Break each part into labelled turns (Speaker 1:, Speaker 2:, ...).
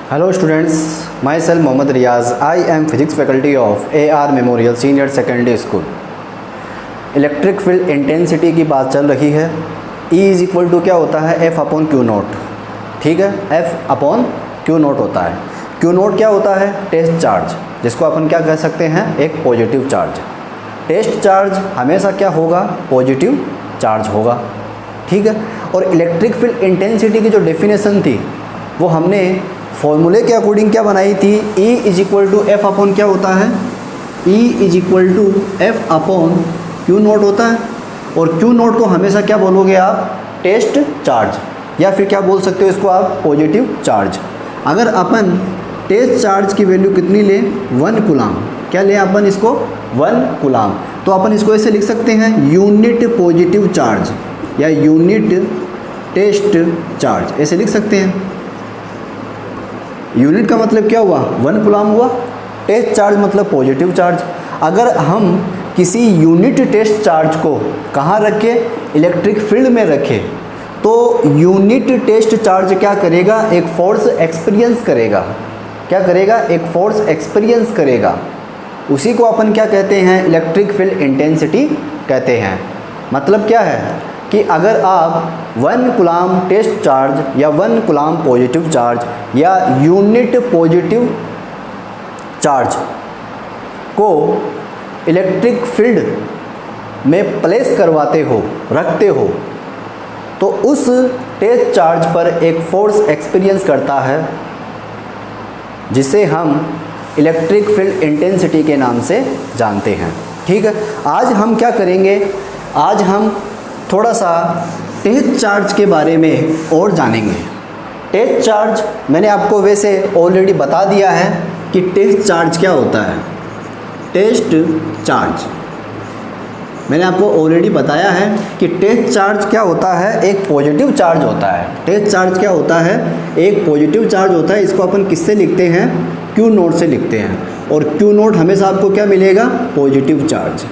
Speaker 1: Hello students, myself Mohammad Riaz. I am physics faculty of AR Memorial Senior Secondary School. Electric field intensity की बात चल रही है। E is equal to क्या होता है, F अपॉन क्यू नोट। ठीक है, F अपॉन क्यू नोट होता है। क्यू नोट क्या होता है, टेस्ट चार्ज, जिसको अपन क्या कह सकते हैं, एक पॉजिटिव चार्ज। टेस्ट चार्ज हमेशा क्या होगा, पॉजिटिव चार्ज होगा। ठीक है, और इलेक्ट्रिक फील्ड इंटेंसिटी की जो डेफिनेशन थी वो हमने फॉर्मूले के अकॉर्डिंग क्या बनाई थी, E is equal to F upon क्या होता है, E is equal to F upon Q naught होता है। और क्यू नोट को हमेशा क्या बोलोगे आप, टेस्ट चार्ज, या फिर क्या बोल सकते हो इसको आप, पॉजिटिव चार्ज। अगर अपन टेस्ट चार्ज की वैल्यू कितनी लें, 1 कूलाम, क्या लें अपन इसको, 1 कूलाम, तो अपन इसको ऐसे लिख सकते हैं, यूनिट पॉजिटिव चार्ज या यूनिट टेस्ट चार्ज, ऐसे लिख सकते हैं। यूनिट का मतलब क्या हुआ, 1 कूलाम हुआ। टेस्ट चार्ज मतलब पॉजिटिव चार्ज। अगर हम किसी यूनिट टेस्ट चार्ज को कहाँ रखें, इलेक्ट्रिक फील्ड में रखें, तो यूनिट टेस्ट चार्ज क्या करेगा, एक फोर्स एक्सपीरियंस करेगा। क्या करेगा, एक फोर्स एक्सपीरियंस करेगा। उसी को अपन क्या कहते हैं, इलेक्ट्रिक फील्ड इंटेंसिटी कहते हैं। मतलब क्या है कि अगर आप 1 कूलाम टेस्ट चार्ज या 1 कूलाम पॉजिटिव चार्ज या यूनिट पॉजिटिव चार्ज को इलेक्ट्रिक फील्ड में प्लेस करवाते हो, रखते हो, तो उस टेस्ट चार्ज पर एक फोर्स एक्सपीरियंस करता है, जिसे हम इलेक्ट्रिक फील्ड इंटेंसिटी के नाम से जानते हैं। ठीक है, आज हम क्या करेंगे, आज हम थोड़ा सा टेस्ट चार्ज के बारे में और जानेंगे। टेस्ट चार्ज मैंने आपको वैसे ऑलरेडी बता दिया है कि टेस्ट चार्ज क्या होता है। टेस्ट चार्ज मैंने आपको ऑलरेडी बताया है कि टेस्ट चार्ज क्या होता है, एक पॉजिटिव चार्ज होता है। टेस्ट चार्ज क्या होता है, एक पॉजिटिव चार्ज होता है। इसको अपन किससे लिखते हैं, क्यू नोट से लिखते हैं। और क्यू नोट हमेशा आपको क्या मिलेगा, पॉजिटिव चार्ज,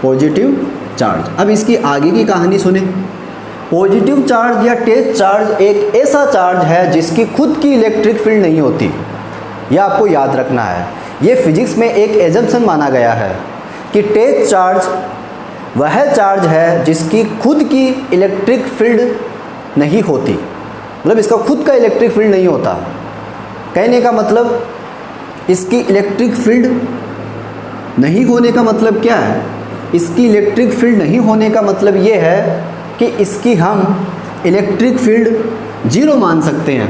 Speaker 1: पॉजिटिव चार्ज। अब इसकी आगे की कहानी सुने। पॉजिटिव चार्ज या टेस्ट चार्ज एक ऐसा चार्ज है जिसकी खुद की इलेक्ट्रिक फील्ड नहीं होती। यह आपको याद रखना है। ये फिजिक्स में एक एजम्पशन माना गया है कि टेस्ट चार्ज वह चार्ज है जिसकी खुद की इलेक्ट्रिक फील्ड नहीं होती। मतलब इसका खुद का इलेक्ट्रिक फील्ड नहीं होता। कहने का मतलब इसकी इलेक्ट्रिक फील्ड नहीं होने का मतलब क्या है, इसकी इलेक्ट्रिक फील्ड नहीं होने का मतलब ये है कि इसकी हम इलेक्ट्रिक फील्ड जीरो मान सकते हैं।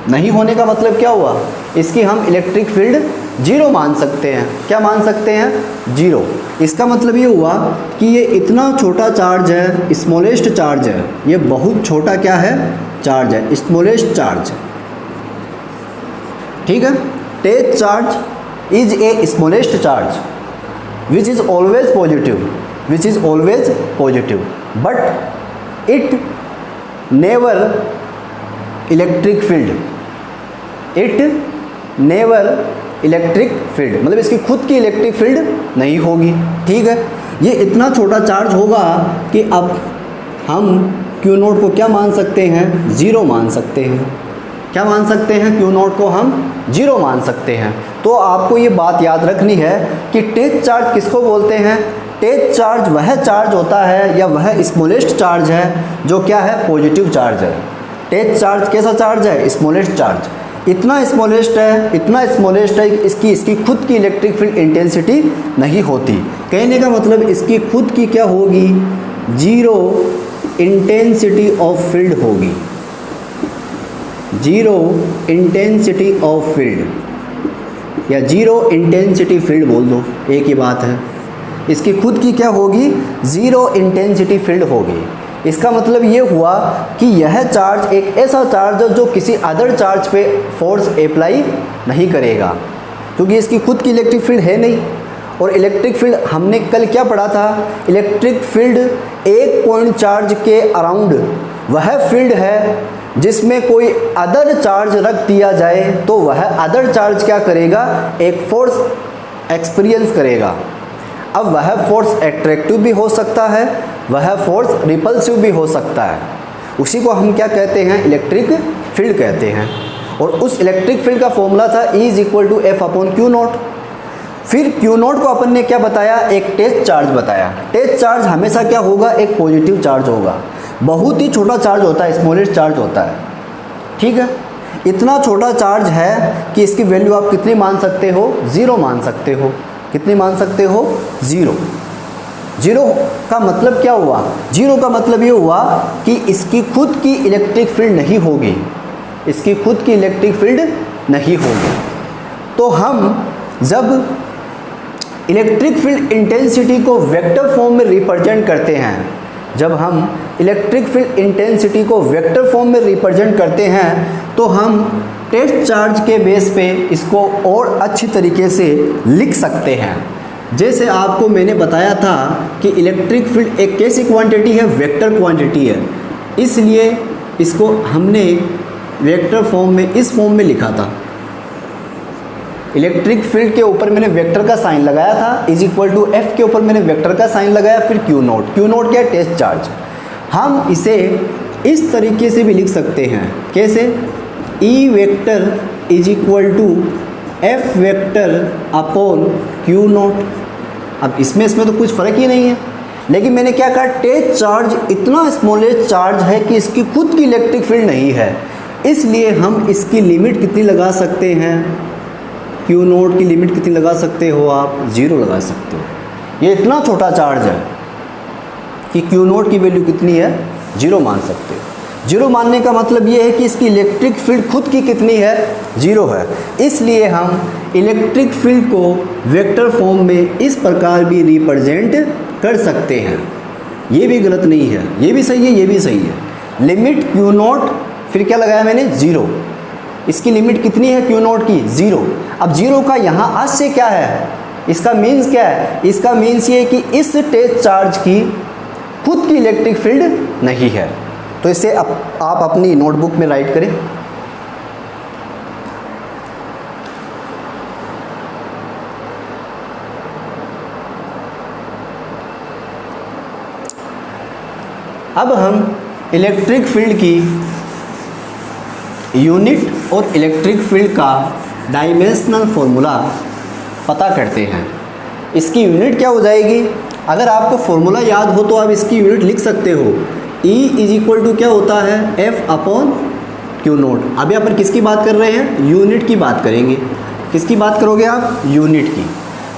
Speaker 1: नहीं होने का मतलब क्या हुआ, इसकी हम इलेक्ट्रिक फील्ड जीरो मान सकते हैं। क्या मान सकते हैं, जीरो। इसका मतलब ये हुआ कि ये इतना छोटा चार्ज है, स्मॉलेस्ट चार्ज है, ये बहुत छोटा क्या है, चार्ज है, स्मॉलेस्ट चार्ज। ठीक है, test charge is a smallest charge which is always positive, which is always positive, but it never electric field, it never electric field, मतलब इसकी खुद की इलेक्ट्रिक फील्ड नहीं होगी। ठीक है, ये इतना छोटा चार्ज होगा कि अब हम क्यू नोट को क्या मान सकते हैं, ज़ीरो मान सकते हैं। क्या मान सकते हैं, क्यू नोट को हम जीरो मान सकते हैं। तो आपको ये बात याद रखनी है कि टेस्ट चार्ज किसको बोलते हैं। टेस्ट चार्ज वह चार्ज होता है या वह स्मॉलेस्ट चार्ज है जो क्या है, पॉजिटिव चार्ज है। टेस्ट चार्ज कैसा चार्ज है, स्मॉलेस्ट चार्ज। इतना स्मॉलेस्ट है, इतना स्मॉलेस्ट है कि इसकी खुद की इलेक्ट्रिक फील्ड इंटेंसिटी नहीं होती। कहने का मतलब इसकी खुद की क्या होगी, जीरो इंटेंसिटी ऑफ फील्ड होगी, जीरो इंटेंसिटी ऑफ फील्ड या जीरो इंटेंसिटी फील्ड बोल दो, एक ही बात है। इसकी खुद की क्या होगी, ज़ीरो इंटेंसिटी फील्ड होगी। इसका मतलब ये हुआ कि यह चार्ज एक ऐसा चार्ज है जो किसी अदर चार्ज पे फोर्स अप्लाई नहीं करेगा, क्योंकि इसकी खुद की इलेक्ट्रिक फील्ड है नहीं। और इलेक्ट्रिक फील्ड हमने कल क्या पढ़ा था, इलेक्ट्रिक फील्ड एक पॉइंट चार्ज के अराउंड वह फील्ड है जिसमें कोई अदर चार्ज रख दिया जाए तो वह अदर चार्ज क्या करेगा, एक फोर्स एक्सपीरियंस करेगा। अब वह फोर्स एट्रैक्टिव भी हो सकता है, वह फोर्स रिपल्सिव भी हो सकता है। उसी को हम क्या कहते हैं, इलेक्ट्रिक फील्ड कहते हैं। और उस इलेक्ट्रिक फील्ड का फॉर्मूला था E = F/Q0। फिर Q0 को अपन ने क्या बताया, एक टेस्ट चार्ज बताया। टेस्ट चार्ज हमेशा क्या होगा, एक पॉजिटिव चार्ज होगा। बहुत ही छोटा चार्ज होता है, स्मॉलेस्ट चार्ज होता है, ठीक है। इतना छोटा चार्ज है कि इसकी वैल्यू आप कितनी मान सकते हो, 0 मान सकते हो। कितनी मान सकते हो, 0। 0 का मतलब क्या हुआ, 0 का मतलब ये हुआ कि इसकी खुद की इलेक्ट्रिक फील्ड नहीं होगी, इसकी खुद की इलेक्ट्रिक फील्ड नहीं होगी। तो हम जब इलेक्ट्रिक फील्ड इंटेंसिटी को वेक्टर फॉर्म में रिप्रेजेंट करते हैं, जब हम इलेक्ट्रिक फील्ड इंटेंसिटी को वेक्टर फॉर्म में रिप्रेजेंट करते हैं, तो हम टेस्ट चार्ज के बेस पे इसको और अच्छी तरीके से लिख सकते हैं। जैसे आपको मैंने बताया था कि इलेक्ट्रिक फील्ड एक कैसी क्वांटिटी है, वेक्टर क्वांटिटी है, इसलिए इसको हमने वेक्टर फॉर्म में, इस फॉर्म में लिखा था। इलेक्ट्रिक फील्ड के ऊपर मैंने वेक्टर का साइन लगाया था, F के ऊपर मैंने वेक्टर का साइन लगाया, फिर Q0। Q0 क्या है, टेस्ट चार्ज। हम इसे इस तरीके से भी लिख सकते हैं, कैसे, E vector = F vector upon Q0। अब इसमें तो कुछ फ़र्क ही नहीं है, लेकिन मैंने क्या कहा, टेस्ट चार्ज इतना स्मॉलेस्ट चार्ज है कि इसकी खुद की इलेक्ट्रिक फील्ड नहीं है, इसलिए हम इसकी लिमिट कितनी लगा सकते हैं, Q0 की लिमिट कितनी लगा सकते हो आप, 0 लगा सकते हो। ये इतना छोटा चार्ज है कि Q0 की वैल्यू कितनी है, 0 मान सकते हो। 0 मानने का मतलब ये है कि इसकी इलेक्ट्रिक फील्ड खुद की कितनी है, 0 है। इसलिए हम इलेक्ट्रिक फील्ड को वेक्टर फॉर्म में इस प्रकार भी रिप्रेजेंट कर सकते हैं। ये भी गलत नहीं है, ये भी सही है, ये भी सही है। लिमिट Q0, फिर क्या लगाया मैंने, 0। इसकी लिमिट कितनी है Q0 की, 0। अब 0 का यहाँ आज से क्या है, इसका मीन्स क्या है, इसका मीन्स ये है कि इस टेस्ट चार्ज की खुद की इलेक्ट्रिक फील्ड नहीं है। तो इसे आप अपनी नोटबुक में राइट करें। अब हम इलेक्ट्रिक फील्ड की यूनिट और इलेक्ट्रिक फील्ड का डायमेंशनल फॉर्मूला पता करते हैं। इसकी यूनिट क्या हो जाएगी, अगर आपको फॉर्मूला याद हो तो आप इसकी यूनिट लिख सकते हो। E = क्या होता है, F/Q0। अभी अपन किसकी बात कर रहे हैं, यूनिट की बात करेंगे। किसकी बात करोगे आप, यूनिट की।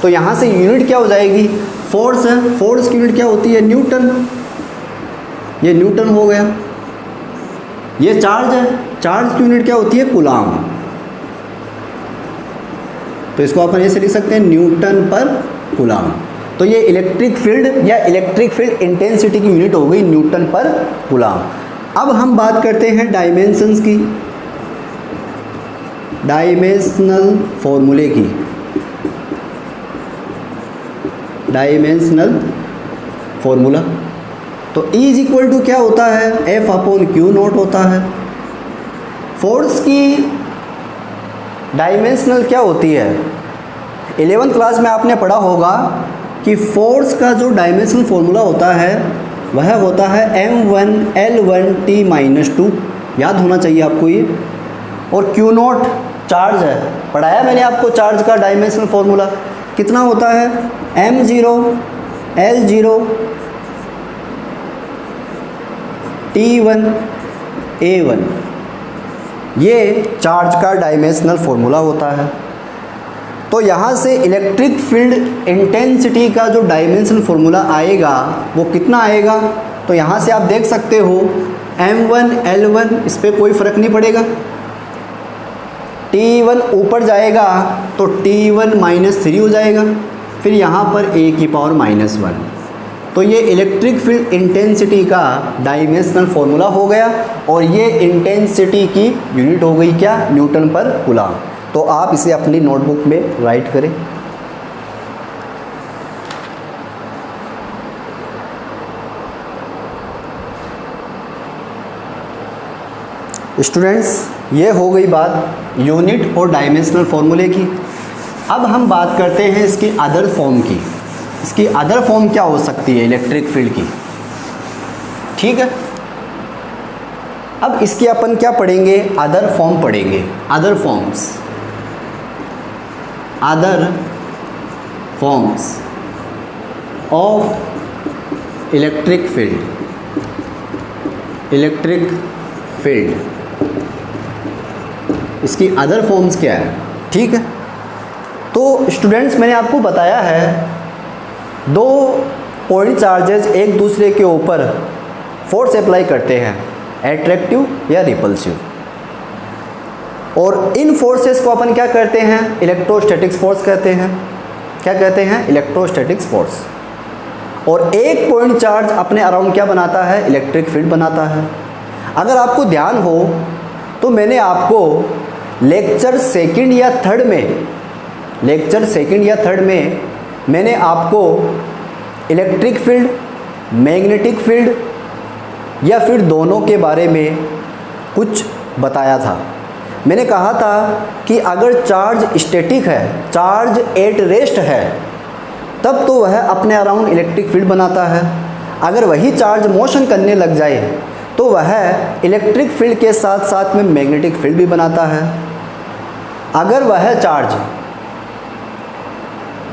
Speaker 1: तो यहाँ से यूनिट क्या हो जाएगी, फोर्स है, फोर्स की यूनिट क्या होती है, न्यूटन। ये न्यूटन हो गया। ये चार्ज है, चार्ज की यूनिट क्या होती है, कूलाम। तो इसको अपन ऐसे लिख सकते हैं, न्यूटन पर कूलाम। तो ये इलेक्ट्रिक फील्ड या इलेक्ट्रिक फील्ड इंटेंसिटी की यूनिट हो गई, न्यूटन पर कूलाम। अब हम बात करते हैं डायमेंशंस की, डायमेंशनल फॉर्मूले की। डायमेंशनल फॉर्मूला, तो E = क्या होता है, F/Q0 होता है। फोर्स की डायमेंशनल क्या होती है, 11th क्लास में आपने पढ़ा होगा कि फोर्स का जो डायमेंशनल फॉर्मूला होता है वह होता है m1L1T-2। याद होना चाहिए आपको ये। और Q0 चार्ज है, पढ़ाया मैंने आपको चार्ज का डायमेंशनल फॉर्मूला कितना होता है, m0L0 T1A1। ये चार्ज का डायमेंशनल फॉर्मूला होता है। तो यहाँ से इलेक्ट्रिक फील्ड इंटेंसिटी का जो डायमेंशनल फॉर्मूला आएगा वो कितना आएगा, तो यहाँ से आप देख सकते हो m1L1, इस पर कोई फ़र्क नहीं पड़ेगा। T1 ऊपर जाएगा तो T1 -3 हो जाएगा, फिर यहाँ पर A⁻⁻1। तो ये इलेक्ट्रिक फील्ड इंटेंसिटी का डायमेंशनल फॉर्मूला हो गया और ये इंटेंसिटी की यूनिट हो गई क्या, न्यूटन पर कूलाम। तो आप इसे अपनी नोटबुक में राइट करें। स्टूडेंट्स, ये हो गई बात यूनिट और डायमेंशनल फॉर्मूले की। अब हम बात करते हैं इसकी अदर फॉर्म की। इसकी अदर फॉर्म क्या हो सकती है इलेक्ट्रिक फील्ड की, ठीक है। अब इसकी अपन क्या पढ़ेंगे, अदर फॉर्म पढ़ेंगे, other forms of electric field, इसकी अदर फॉर्म्स क्या है। ठीक है, तो स्टूडेंट्स मैंने आपको बताया है दो पॉइंट चार्जेस एक दूसरे के ऊपर फोर्स अप्लाई करते हैं, एट्रैक्टिव या रिपल्सिव, और इन फोर्सेस को अपन क्या करते हैं, इलेक्ट्रोस्टैटिक फोर्स कहते हैं। क्या कहते हैं, इलेक्ट्रोस्टैटिक फोर्स। और एक पॉइंट चार्ज अपने अराउंड क्या बनाता है, इलेक्ट्रिक फील्ड बनाता है। अगर आपको ध्यान हो तो मैंने आपको लेक्चर सेकंड या थर्ड में मैंने आपको इलेक्ट्रिक फील्ड, मैग्नेटिक फील्ड या फिर दोनों के बारे में कुछ बताया था। मैंने कहा था कि अगर चार्ज स्टैटिक है, चार्ज एट रेस्ट है, तब तो वह अपने अराउंड इलेक्ट्रिक फील्ड बनाता है। अगर वही चार्ज मोशन करने लग जाए तो वह इलेक्ट्रिक फील्ड के साथ साथ में मैग्नेटिक फील्ड भी बनाता है। अगर वह चार्ज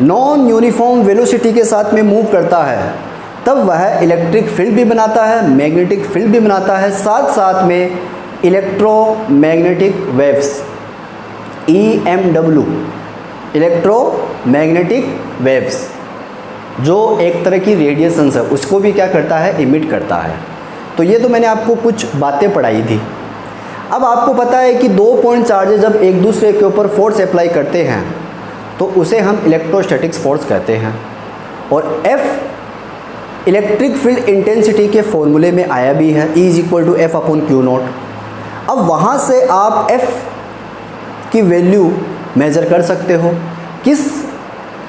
Speaker 1: नॉन यूनिफॉर्म वेलोसिटी के साथ में मूव करता है तब वह इलेक्ट्रिक फील्ड भी बनाता है, मैग्नेटिक फील्ड भी बनाता है, साथ साथ में electromagnetic waves, EMW, electromagnetic waves, जो एक तरह की रेडिएशंस है, उसको भी क्या करता है, इमिट करता है। तो ये तो मैंने आपको कुछ बातें पढ़ाई थी। अब आपको पता है कि दो पॉइंट चार्जेस जब एक दूसरे के ऊपर फोर्स अप्लाई करते हैं तो उसे हम इलेक्ट्रोस्टैटिक फोर्स कहते हैं। और F इलेक्ट्रिक फील्ड इंटेंसिटी के फॉर्मूले में आया भी है, E = F/Q0। अब वहाँ से आप F की वैल्यू मेज़र कर सकते हो, किस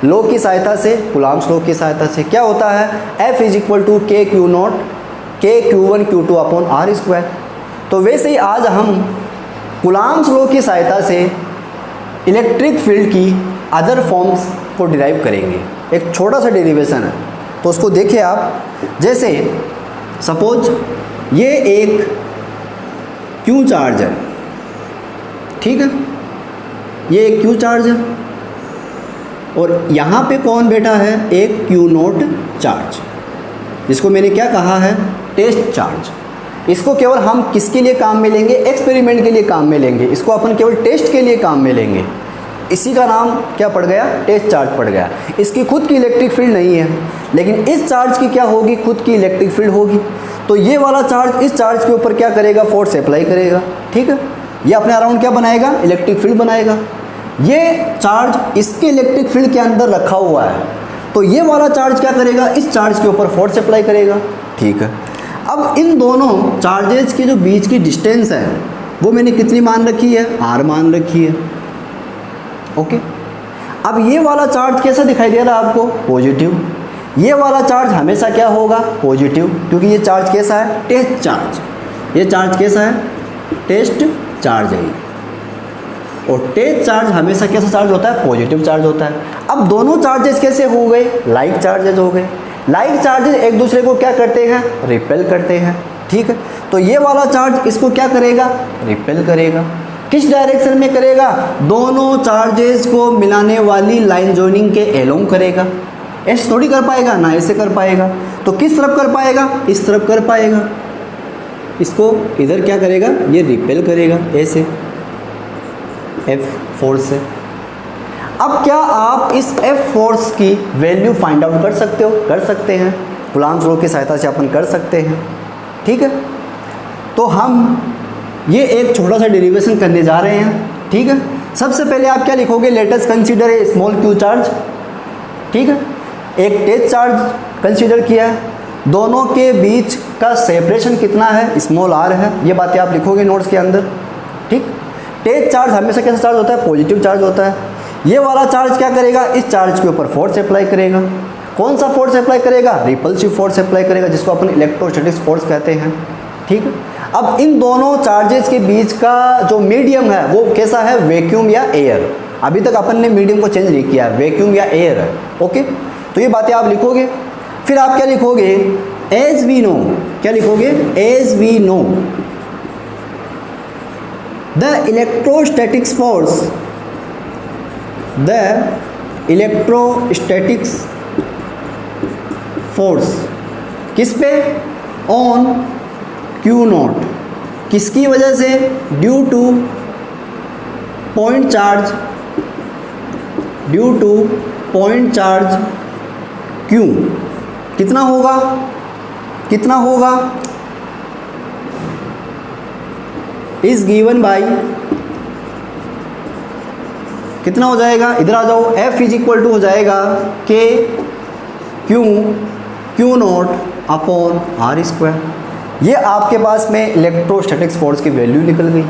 Speaker 1: लॉ की सहायता से, कूलॉम्स लॉ की सहायता से। क्या होता है, F = KQ0 KQ1 Q2/R²। तो वैसे ही आज हम कूलॉम्स लॉ की सहायता से इलेक्ट्रिक फील्ड की अदर फॉर्म्स को डिराइव करेंगे। एक छोटा सा डेरिवेशन है, तो उसको देखिए आप। जैसे सपोज ये एक Q चार्ज है, ठीक है, ये एक Q चार्ज है, और यहाँ पे कौन बैठा है, एक Q0 चार्ज, जिसको मैंने क्या कहा है, टेस्ट चार्ज। इसको केवल हम किसके लिए काम में लेंगे, एक्सपेरिमेंट के लिए काम में लेंगे, इसको अपन केवल टेस्ट के लिए काम में लेंगे। इसी का नाम क्या पड़ गया, टेस्ट चार्ज पड़ गया। इसकी खुद की इलेक्ट्रिक फील्ड नहीं है, लेकिन इस चार्ज की क्या होगी, खुद की इलेक्ट्रिक फील्ड होगी। तो ये वाला चार्ज इस चार्ज के ऊपर क्या करेगा, फोर्स अप्लाई करेगा, ठीक है। ये अपने अराउंड क्या बनाएगा, इलेक्ट्रिक फील्ड बनाएगा। ये चार्ज इसके इलेक्ट्रिक फील्ड के अंदर रखा हुआ है, तो ये वाला चार्ज क्या करेगा, इस चार्ज के ऊपर फोर्स अप्लाई करेगा, ठीक है। अब इन दोनों चार्जेस के जो बीच की डिस्टेंस है वो मैंने कितनी मान रखी है, R मान रखी है, ओके। अब ये वाला चार्ज कैसा दिखाई दे रहा है आपको, पॉजिटिव। ये वाला चार्ज हमेशा क्या होगा, पॉजिटिव, क्योंकि ये चार्ज कैसा है, टेस्ट चार्ज। ये चार्ज कैसा है, टेस्ट चार्ज है। और टेस्ट चार्ज हमेशा कैसा चार्ज होता है, पॉजिटिव चार्ज होता है। अब दोनों चार्जेस कैसे हो गए, लाइक चार्जेस हो गए। लाइक चार्जेस एक दूसरे को क्या करते हैं, रिपेल करते हैं, ठीक है। तो ये वाला चार्ज इसको क्या करेगा, रिपेल करेगा। किस डायरेक्शन में करेगा, दोनों चार्जेस को मिलाने वाली लाइन जॉइनिंग के एलोंग करेगा। ऐसे थोड़ी कर पाएगा ना, ऐसे कर पाएगा। तो किस तरफ कर पाएगा, इस तरफ कर पाएगा। इसको इधर क्या करेगा, ये रिपेल करेगा, ऐसे F फोर्स से। अब क्या आप इस F फोर्स की वैल्यू फाइंड आउट कर सकते हो, कर सकते हैं, कूलॉम्स लॉ की सहायता से अपन कर सकते हैं, ठीक है। तो हम ये एक छोटा सा डेरिवेशन करने जा रहे हैं, ठीक है। सबसे पहले आप क्या लिखोगे, let us consider a small Q charge, ठीक है। एक टेस्ट चार्ज कंसीडर किया है, दोनों के बीच का सेपरेशन कितना है, स्मॉल r है। ये बातें आप लिखोगे नोट्स के अंदर, ठीक। टेस्ट चार्ज हमेशा कैसा चार्ज होता है, पॉजिटिव चार्ज होता है। ये वाला चार्ज क्या करेगा, इस चार्ज के ऊपर फोर्स अप्लाई करेगा। कौन सा फोर्स अप्लाई करेगा, रिपल्सिव फोर्स अप्लाई करेगा, जिसको अपन इलेक्ट्रोस्टैटिक फोर्स कहते हैं, ठीक है। अब इन दोनों चार्जेस के बीच का जो मीडियम है वो कैसा है, वैक्यूम या एयर। अभी तक अपन ने मीडियम को चेंज नहीं किया, वैक्यूम या एयर है, ओके। तो ये बातें आप लिखोगे। फिर आप क्या लिखोगे, एज वी नो, क्या लिखोगे, as we know the electrostatics force किस पे? ऑन क्यू नॉट, किसकी वजह से? Due to point charge q. कितना होगा इज गिवन बाई, कितना हो जाएगा? इधर आ जाओ, F इज इक्वल टू हो जाएगा k q naught upon r square. ये आपके पास में इलेक्ट्रोस्टैटिक्स फोर्स की वैल्यू निकल गई।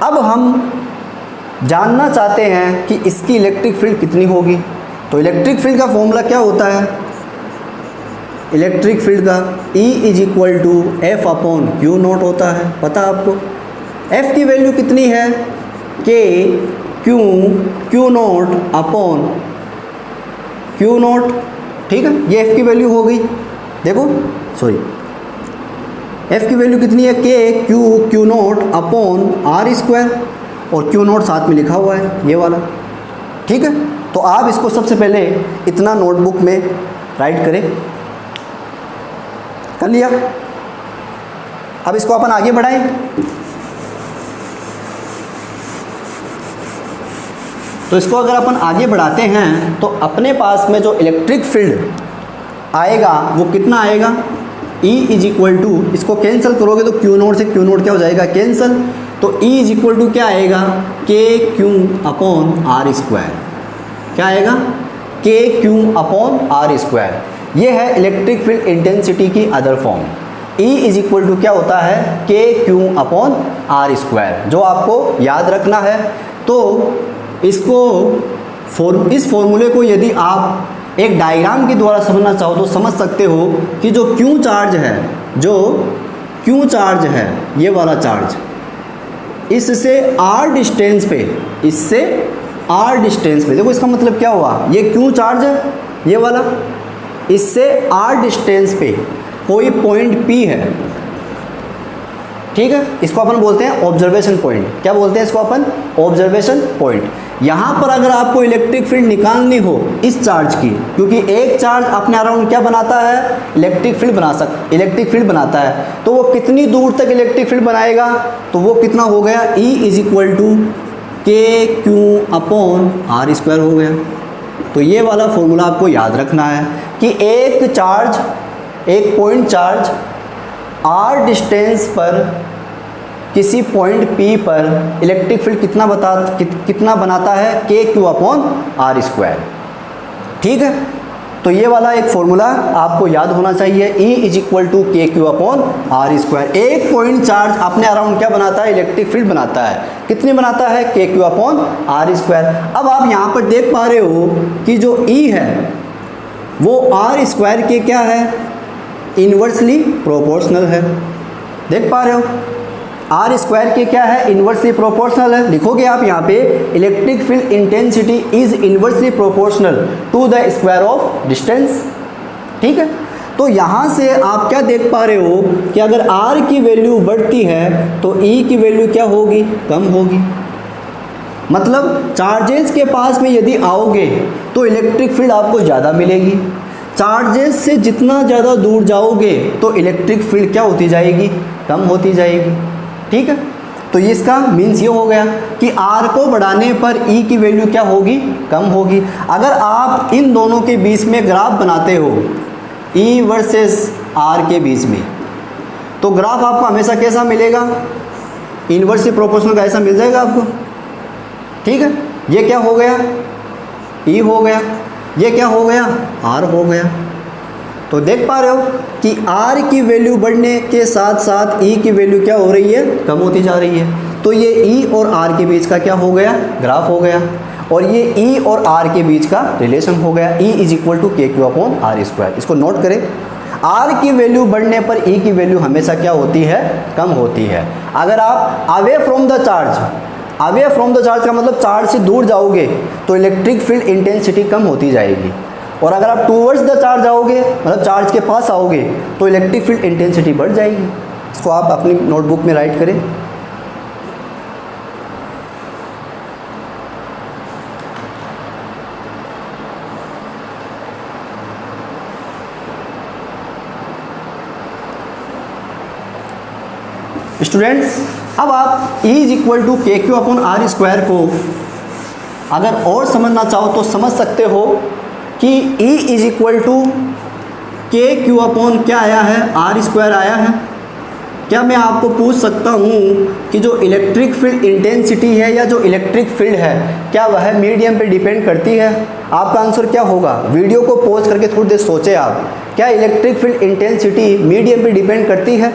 Speaker 1: अब हम जानना चाहते हैं कि इसकी इलेक्ट्रिक फील्ड कितनी होगी। तो इलेक्ट्रिक फील्ड का फॉर्मूला क्या होता है? इलेक्ट्रिक फील्ड का E is equal to F upon q naught होता है, पता आपको। F की वैल्यू कितनी है? K q naught upon q not, ठीक है। ये F की वैल्यू हो गई। देखो F की वैल्यू कितनी है? K q naught upon r square, और क्यू नॉट साथ में लिखा हुआ है ये वाला, ठीक है। तो आप इसको सबसे पहले इतना नोटबुक में राइट करें। कर लिया? अब इसको अपन आगे बढ़ाएं। तो इसको अगर अपन आगे बढ़ाते हैं तो अपने पास में जो इलेक्ट्रिक फील्ड आएगा वो कितना आएगा? E इज इक्वल टू, इसको कैंसिल करोगे तो क्यू नोट से क्यू नोट क्या हो जाएगा? कैंसिल। तो E इज इक्वल टू क्या आएगा? के क्यू अपॉन आर स्क्वायर। क्या आएगा? के क्यू अपॉन आर स्क्वायर। ये है इलेक्ट्रिक फील्ड इंटेंसिटी की other form. E is equal to क्या होता है? K Q upon r square, जो आपको याद रखना है। तो इसको इस फॉर्मूले को यदि आप एक डायग्राम के द्वारा समझना चाहो तो समझ सकते हो कि जो क्यू चार्ज है, ये वाला चार्ज, इससे आर डिस्टेंस पे, देखो इसका मतलब क्या हुआ? ये क्यू चार्ज है ये वाला, इससे आर डिस्टेंस पे कोई पॉइंट P है, ठीक है। इसको अपन बोलते हैं ऑब्जर्वेशन पॉइंट। क्या बोलते हैं इसको अपन? Observation point. यहाँ पर अगर आपको इलेक्ट्रिक फील्ड निकालनी हो इस चार्ज की, क्योंकि एक चार्ज अपने अराउंड क्या बनाता है? इलेक्ट्रिक फील्ड बनाता है। तो वो कितनी दूर तक इलेक्ट्रिक फील्ड बनाएगा? तो वो कितना हो गया? E इज इक्वल टू के क्यू अपॉन आर स्क्वायर हो गया। तो ये वाला फॉर्मूला आपको याद रखना है कि एक पॉइंट चार्ज आर डिस्टेंस पर किसी पॉइंट P पर इलेक्ट्रिक फील्ड कितना बनाता है? K Q upon r square, ठीक है। तो ये वाला एक फॉर्मूला आपको याद होना चाहिए। E इज इक्वल टू के क्यू अपॉन आर स्क्वायर। एक पॉइंट चार्ज अपने अराउंड क्या बनाता है? इलेक्ट्रिक फील्ड बनाता है। कितनी बनाता है? K Q upon r square. अब आप यहाँ पर देख पा रहे हो कि जो E है वो आर स्क्वायर के क्या है? इन्वर्सली प्रोपोर्शनल है। देख पा रहे हो? आर स्क्वायर के क्या है? इन्वर्सली प्रोपोर्शनल है। लिखोगे आप यहाँ पे electric field intensity is inversely proportional to the square of distance, ठीक है। तो यहाँ से आप क्या देख पा रहे हो कि अगर आर की वैल्यू बढ़ती है तो ई की वैल्यू क्या होगी? कम होगी। मतलब चार्जेस के पास में यदि आओगे तो इलेक्ट्रिक फील्ड आपको ज़्यादा मिलेगी। चार्जेस से जितना ज़्यादा दूर जाओगे तो इलेक्ट्रिक फील्ड क्या होती जाएगी? कम होती जाएगी, ठीक है। तो ये इसका मीन्स ये हो गया कि R को बढ़ाने पर E की वैल्यू क्या होगी? कम होगी। अगर आप इन दोनों के बीच में ग्राफ बनाते हो E वर्सेस R के बीच में, तो ग्राफ आपको हमेशा कैसा मिलेगा? इन्वर्सली प्रोपोर्शनल का ऐसा मिल जाएगा आपको, ठीक है। ये क्या हो गया? E हो गया। ये क्या हो गया? R हो गया। तो देख पा रहे हो कि R की वैल्यू बढ़ने के साथ साथ E की वैल्यू क्या हो रही है? कम होती जा रही है। तो ये E और R के बीच का क्या हो गया? ग्राफ हो गया। और ये E और R के बीच का रिलेशन हो गया। E इज इक्वल टू के क्यू अपॉन आर स्क्वायर। इसको नोट करें। R की वैल्यू बढ़ने पर E की वैल्यू हमेशा क्या होती है? कम होती है। अगर आप अवे फ्रॉम द चार्ज का मतलब चार्ज से दूर जाओगे तो इलेक्ट्रिक फील्ड इंटेंसिटी कम होती जाएगी। और अगर आप टूवर्ड्स द चार्ज आओगे, मतलब चार्ज के पास आओगे, तो इलेक्ट्रिक फील्ड इंटेंसिटी बढ़ जाएगी। इसको आप अपनी नोटबुक में राइट करें। स्टूडेंट्स, अब आप E इज इक्वल टू के क्यू अपॉन आर स्क्वायर को अगर और समझना चाहो तो समझ सकते हो कि E इज इक्वल टू के क्यू अपॉन क्या आया है, आर स्क्वायर आया है। क्या मैं आपको पूछ सकता हूँ कि जो इलेक्ट्रिक फील्ड इंटेंसिटी है या जो इलेक्ट्रिक फील्ड है क्या वह मीडियम पे डिपेंड करती है? आपका आंसर क्या होगा? वीडियो को पॉज करके थोड़ी देर सोचें आप, क्या इलेक्ट्रिक फील्ड इंटेंसिटी मीडियम पे डिपेंड करती है?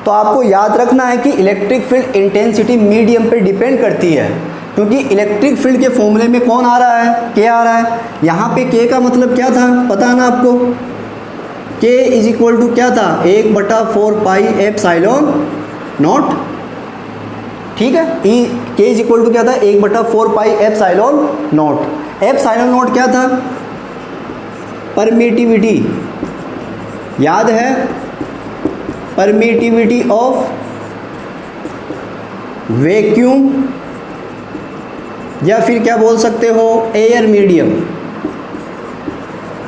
Speaker 1: तो आपको याद रखना है कि इलेक्ट्रिक फील्ड इंटेंसिटी मीडियम पे डिपेंड करती है, क्योंकि इलेक्ट्रिक फील्ड के फॉर्मूले में कौन आ रहा है? के आ रहा है। यहाँ पे के का मतलब क्या था पता है ना आपको? के इज इक्वल टू क्या था? 1/4 पाई एप्सिलॉन नॉट, ठीक है। के इज इक्वल टू क्या था? 1/4 pi epsilon not. Epsilon not क्या था? परमिटिविटी, याद है? परमिटिविटी ऑफ वैक्यूम या फिर क्या बोल सकते हो, एयर मीडियम।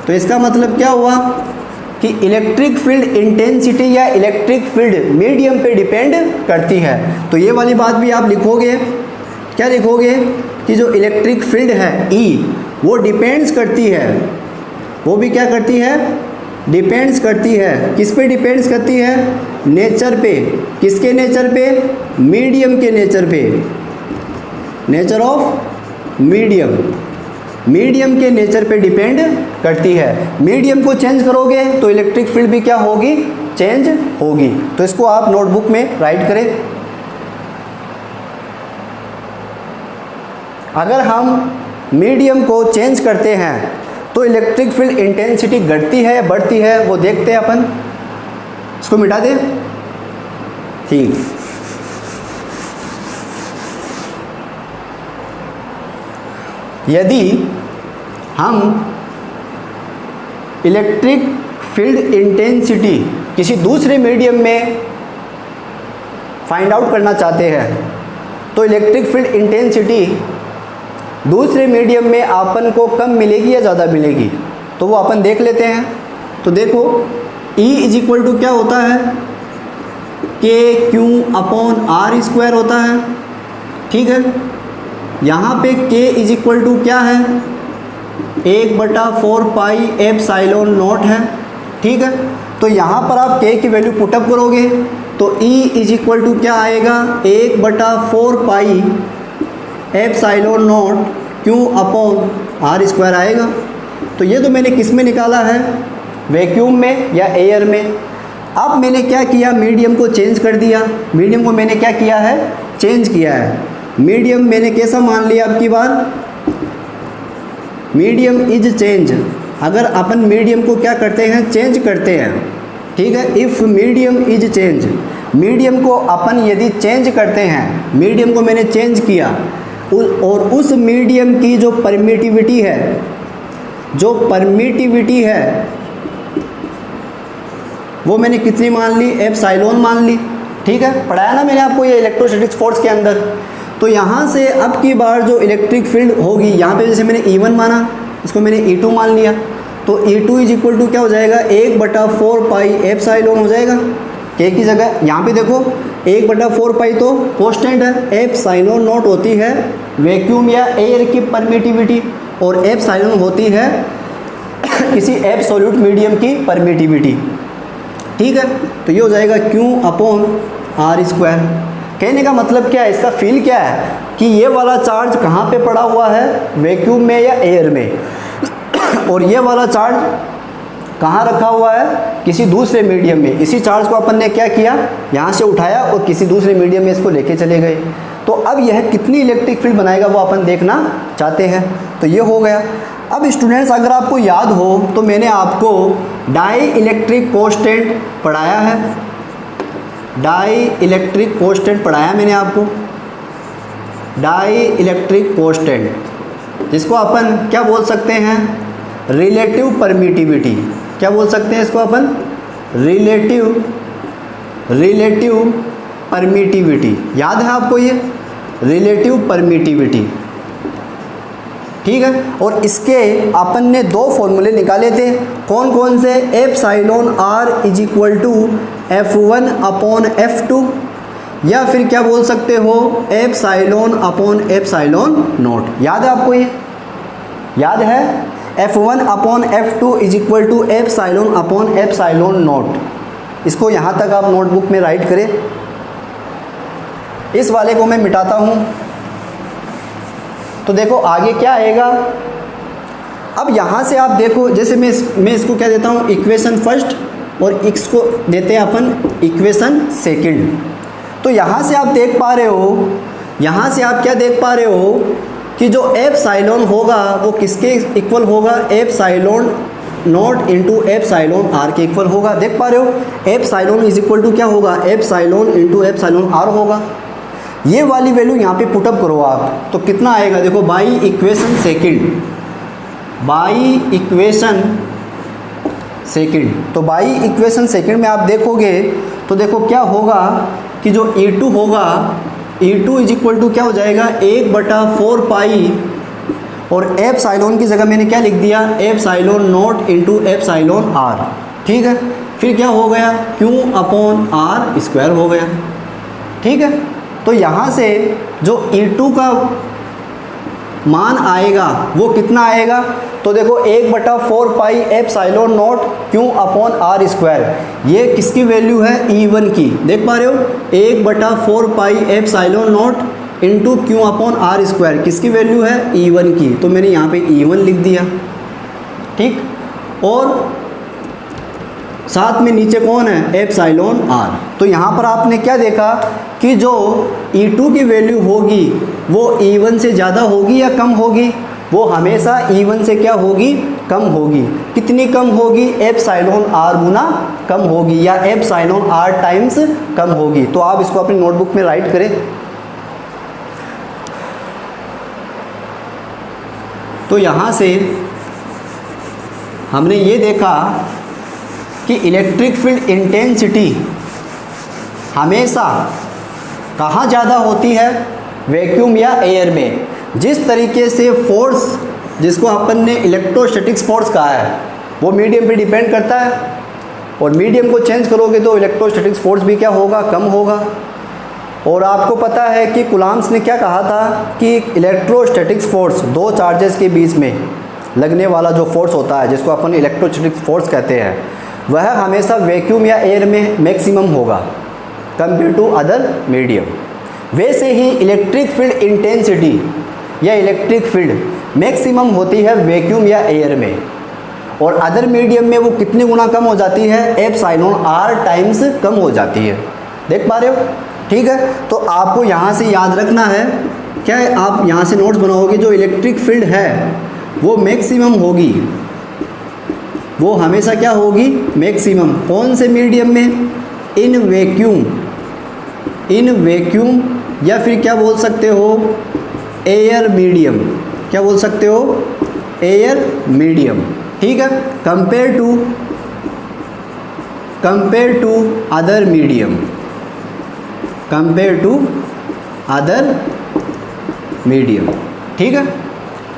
Speaker 1: तो इसका मतलब क्या हुआ कि इलेक्ट्रिक फील्ड इंटेंसिटी या इलेक्ट्रिक फील्ड मीडियम पे डिपेंड करती है। तो ये वाली बात भी आप लिखोगे, क्या लिखोगे कि जो इलेक्ट्रिक फील्ड है E वो डिपेंड्स करती है, वो भी क्या करती है? डिपेंड्स करती है। किस पे डिपेंड्स करती है? नेचर पे। किसके नेचर पे? मीडियम के नेचर पे, नेचर ऑफ मीडियम, मीडियम के नेचर पे डिपेंड करती है। मीडियम को चेंज करोगे तो इलेक्ट्रिक फील्ड भी क्या होगी? चेंज होगी। तो इसको आप नोटबुक में राइट करें। अगर हम मीडियम को चेंज करते हैं तो इलेक्ट्रिक फील्ड इंटेंसिटी घटती है या बढ़ती है, वो देखते हैं अपन। इसको मिटा दें, ठीक। यदि हम इलेक्ट्रिक फील्ड इंटेंसिटी किसी दूसरे मीडियम में फाइंड आउट करना चाहते हैं तो इलेक्ट्रिक फील्ड इंटेंसिटी दूसरे मीडियम में अपन को कम मिलेगी या ज़्यादा मिलेगी, तो वो अपन देख लेते हैं। तो देखो E इज इक्वल टू क्या होता है? K Q upon r square होता है, ठीक है। यहाँ पे K इज इक्वल टू क्या है? 1/4 पाई एप्सिलॉन नॉट है, ठीक है। तो यहाँ पर आप K की वैल्यू पुटअप करोगे तो E इज इक्वल टू क्या आएगा? 1/4 pi epsilon naught q upon r square आएगा। तो ये तो मैंने किस में निकाला है? वैक्यूम में या एयर में। अब मैंने क्या किया? मीडियम को चेंज कर दिया। मीडियम को मैंने क्या किया है? चेंज किया है। मीडियम मैंने कैसा मान लिया अब की बार? Medium is change. अगर अपन मीडियम को क्या करते हैं? चेंज करते हैं, ठीक है। If medium is change, medium को अपन यदि चेंज करते हैं, मीडियम को मैंने चेंज किया और उस मीडियम की जो परमिटिविटी है, जो परमिटिविटी है वो मैंने कितनी मान ली? एप्सिलॉन मान ली, ठीक है। पढ़ाया ना मैंने आपको ये इलेक्ट्रोस्टैटिक्स फोर्स के अंदर। तो यहाँ से अब की बार जो इलेक्ट्रिक फील्ड होगी, यहाँ पे जैसे मैंने E1 माना, इसको मैंने E2 मान लिया, तो E2 इज इक्वल टू क्या हो जाएगा? 1/4 पाई एप्सिलॉन हो जाएगा। K की जगह यहाँ पे देखो 1/4 पाई तो कांस्टेंट है, एप्सिलॉन नॉट होती है वैक्यूम या एयर की परमिटिविटी और एप्सिलॉन होती है किसी एब्सोल्यूट मीडियम की परमिटिविटी, ठीक है। तो ये हो जाएगा Q अपॉन आर स्क्वायर। कहने का मतलब क्या है? इसका फील क्या है कि ये वाला चार्ज कहाँ पे पड़ा हुआ है? वैक्यूम में या एयर में, और ये वाला चार्ज कहाँ रखा हुआ है? किसी दूसरे मीडियम में। इसी चार्ज को अपन ने क्या किया? यहाँ से उठाया और किसी दूसरे मीडियम में इसको लेके चले गए। तो अब यह कितनी इलेक्ट्रिक फील्ड बनाएगा वो अपन देखना चाहते हैं। तो ये हो गया। अब स्टूडेंट्स, अगर आपको याद हो तो मैंने आपको डाई इलेक्ट्रिक कांस्टेंट पढ़ाया है, डाई इलेक्ट्रिक कांस्टेंट पढ़ाया मैंने आपको, डाई इलेक्ट्रिक कांस्टेंट, जिसको अपन क्या बोल सकते हैं? Relative permittivity. क्या बोल सकते हैं इसको अपन? Relative permittivity. याद है आपको ये? Relative permittivity. ठीक है। और इसके अपन ने दो फॉर्मूले निकाले थे, कौन कौन से, epsilon r is equal to F1 upon F2, या फिर क्या बोल सकते हो, एप्सिलॉन अपॉन एप्सिलॉन नोट। याद है आपको, ये याद है, F1 upon F2 is equal to epsilon upon epsilon naught. इसको यहाँ तक आप नोटबुक में राइट करें। इस वाले को मैं मिटाता हूँ, तो देखो आगे क्या आएगा। अब यहाँ से आप देखो, जैसे मैं इसको क्या देता हूँ, इक्वेशन फर्स्ट, और इसको देते हैं अपन इक्वेशन सेकंड। तो यहाँ से आप देख पा रहे हो, यहाँ से आप क्या देख पा रहे हो कि जो एप्सिलॉन होगा वो किसके इक्वल होगा, epsilon naught into epsilon r के इक्वल होगा। देख पा रहे हो, एप्सिलॉन इज इक्वल टू क्या होगा, एप्सिलॉन इंटू एप्सिलॉन आर होगा। ये वाली वैल्यू यहाँ पे पुटअप करो आप, तो कितना आएगा, देखो by equation second, by equation second. तो बाई इक्वेशन सेकंड में आप देखोगे तो देखो क्या होगा कि जो E2 होगा, E2 इज इक्वल टू क्या हो जाएगा, 1/4 पाई, और एप्सिलॉन की जगह मैंने क्या लिख दिया, epsilon naught into epsilon r. ठीक है, फिर क्या हो गया, Q अपॉन आर स्क्वायर हो गया। ठीक है, तो यहाँ से जो E2 का मान आएगा वो कितना आएगा, तो देखो 1/4 pi epsilon naught Q upon r square, ये किसकी वैल्यू है, E1 की। देख पा रहे हो, 1/4 pi epsilon naught into Q upon r square किसकी वैल्यू है, E1 की। तो मैंने यहाँ पे E1 लिख दिया। ठीक, और साथ में नीचे कौन है, एप्सिलॉन आर। तो यहाँ पर आपने क्या देखा कि जो E2 की वैल्यू होगी वो E1 से ज़्यादा होगी या कम होगी, वो हमेशा E1 से क्या होगी, कम होगी। कितनी कम होगी, एप्सिलॉन आर गुना कम होगी, या एप्सिलॉन आर टाइम्स कम होगी। तो आप इसको अपनी नोटबुक में राइट करें। तो यहाँ से हमने ये देखा कि इलेक्ट्रिक फील्ड इंटेंसिटी हमेशा कहाँ ज़्यादा होती है, वैक्यूम या एयर में। जिस तरीके से फोर्स, जिसको अपन ने इलेक्ट्रोस्टैटिक्स फोर्स कहा है, वो मीडियम पे डिपेंड करता है, और मीडियम को चेंज करोगे तो इलेक्ट्रोस्टैटिक्स फोर्स भी क्या होगा, कम होगा। और आपको पता है कि कूलम्ब्स ने क्या कहा था कि इलेक्ट्रोस्टैटिक्स फोर्स, दो चार्जेस के बीच में लगने वाला जो फोर्स होता है, जिसको अपन इलेक्ट्रोस्टैटिक्स फोर्स कहते हैं, वह हमेशा वैक्यूम या एयर में मैक्सिमम होगा कंपेयर टू अदर मीडियम। वैसे ही इलेक्ट्रिक फील्ड इंटेंसिटी या इलेक्ट्रिक फील्ड मैक्सिमम होती है वैक्यूम या एयर में, और अदर मीडियम में वो कितनी गुना कम हो जाती है, एप्सिलॉन आर टाइम्स कम हो जाती है। देख पा रहे हो। ठीक है, तो आपको यहाँ से याद रखना है, क्या है, आप यहाँ से नोट्स बनाओगे, जो इलेक्ट्रिक फील्ड है वो मैक्सिमम होगी, वो हमेशा क्या होगी, मैक्सिमम। कौन से मीडियम में, इन वैक्यूम, इन वैक्यूम, या फिर क्या बोल सकते हो, एयर मीडियम। क्या बोल सकते हो, एयर मीडियम। ठीक है, compare to other medium, compare to other medium. ठीक है,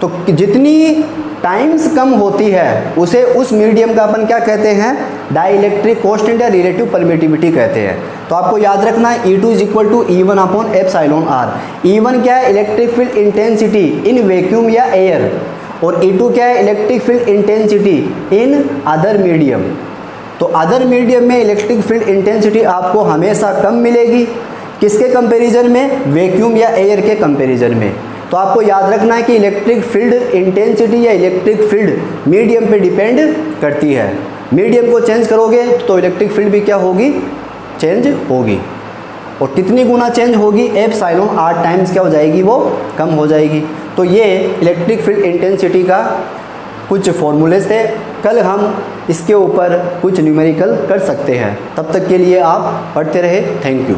Speaker 1: तो जितनी टाइम्स कम होती है उसे उस मीडियम का अपन क्या कहते हैं, डाइलेक्ट्रिक कांस्टेंट या रिलेटिव परमिटिविटी कहते हैं। तो आपको याद रखना है, E2 is equal to E1 upon epsilon r. E1 क्या है, electric field intensity in vacuum या एयर, और E2 क्या है, electric field intensity in other medium. तो अदर मीडियम में इलेक्ट्रिक फील्ड इंटेंसिटी आपको हमेशा कम मिलेगी, किसके कंपेरिजन में, वैक्यूम या एयर के कंपेरिजन में। तो आपको याद रखना है कि इलेक्ट्रिक फील्ड इंटेंसिटी या इलेक्ट्रिक फील्ड मीडियम पे डिपेंड करती है। मीडियम को चेंज करोगे तो इलेक्ट्रिक फील्ड भी क्या होगी, चेंज होगी, और कितनी गुना चेंज होगी, एप्सिलॉन आर टाइम्स क्या हो जाएगी, वो कम हो जाएगी। तो ये इलेक्ट्रिक फील्ड इंटेंसिटी का कुछ फॉर्मूलेस थे। कल हम इसके ऊपर कुछ न्यूमेरिकल कर सकते हैं। तब तक के लिए आप पढ़ते रहे। Thank you.